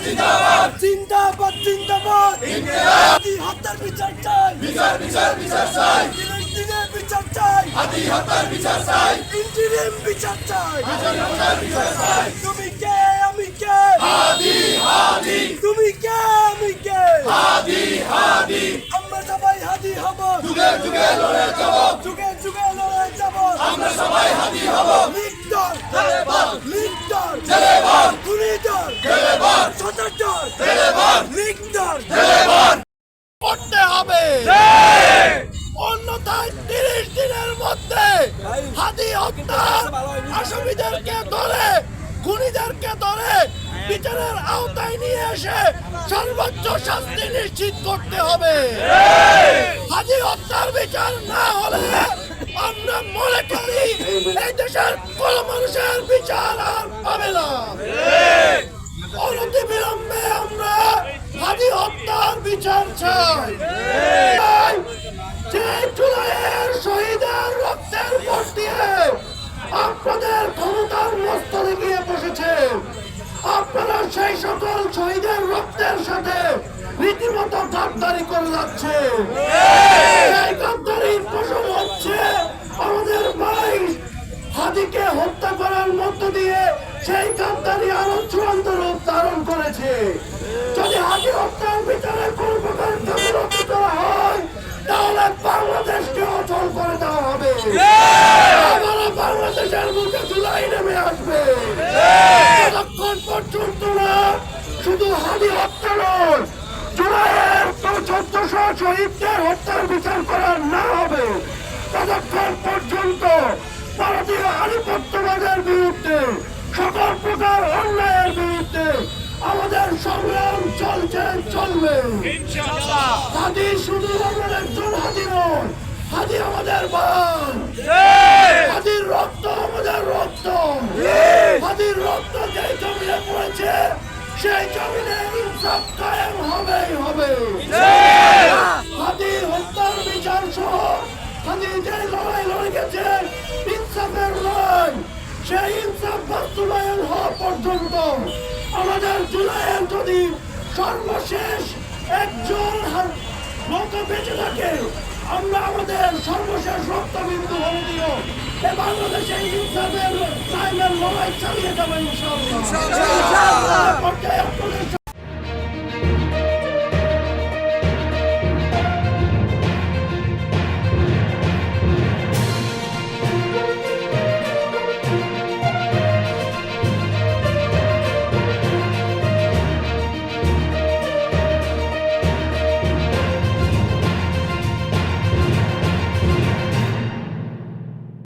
জিন্দাবাদ জিন্দাবাদ হাদি হত্যার বিচার চাই বিচার চাই দিনের বিচার চাই হাদি হত্যার বিচার চাই ইন্টিরিম বিচার চাই তুমি কে আমি কে হাদি তুমি কে আমি কে হাদি আমরা সবাই হাদি হব যুগে লড়ে যাব আমরা সবাই হাদি হব লিডার খুনিদার সদাচার লিডার করতে হবে অন্যথায় 30 দিনের মধ্যে হাদি হত্যার আসামিদেরকে ধরে খুনিদেরকে ধরে বিচারের আওতায় নিয়ে এসে সর্বোচ্চ শাস্তি নিশ্চিত করতে হবে। হাদি হত্যার বিচার না হলে আমরা মনে করি এই দেশের কোন মানুষের বিচার আর পাবে না। অনতি বিলম্বে আমরা হাদি হত্যার বিচার চাই। যে জুলাইয়ের শহীদের রক্তের উপর দিয়ে আপনাদের ক্ষমতার মস্তরে গিয়ে বসেছে, আপনারা সেই সকল শহীদের রক্তের সাথে রীতিমতো গাদ্দারি করে যাচ্ছে। এই গাদ্দারির ফসল হচ্ছে আমাদের ভাই হাদিকে হত্যা করার মধ্য দিয়ে সেই গাদ্দারি আরো চূড়ান্ত রূপ ধারণ করেছে। যদি হাদি হত্যার বিচারে কোন প্রকার গাফিলতি করা হয় তাহলে বাংলাদেশকে অচল করে দেওয়া হবে। বাংলাদেশের বুকে জুলাই নেমে আসবে। ততক্ষণ পর্যন্ত না শুধু হাদি হত্যা নয়, জুলাইয়ের 1400 শহীদদের হত্যার বিচার করা না হবে ততক্ষণ পর্যন্ত ভারতীয় আধিপত্যবাদের বিরুদ্ধে সকল প্রকার অন্যায়ের বিরুদ্ধে আমাদের সংগ্রাম চলবে। হাদি শুধু আমাদের একজন হাদি নয়, হাদি আমাদের বান, হাদির রক্ত আমাদের রক্ত, হাদির রক্ত যে জমিনে পড়েছে সেই জমিনে ইনসাফ কায়েম হবেই হবে। হাদি হত্যার বিচার সহ হাদি যে লড়াই লড়ে গেছে ইনসাফের লড়াই, সেই ইনসাফ বাস্তবায়ন হওয়া পর্যন্ত আমাদের জুলাইয়ের যদি সর্বশেষ একজন লোক বেঁচে থাকে আমরা আমাদের সর্বশেষ রক্তবিন্দু হলেও বাংলাদেশে ইনসাফের লড়াই চালিয়ে যাবেন ইনশাআল্লাহ।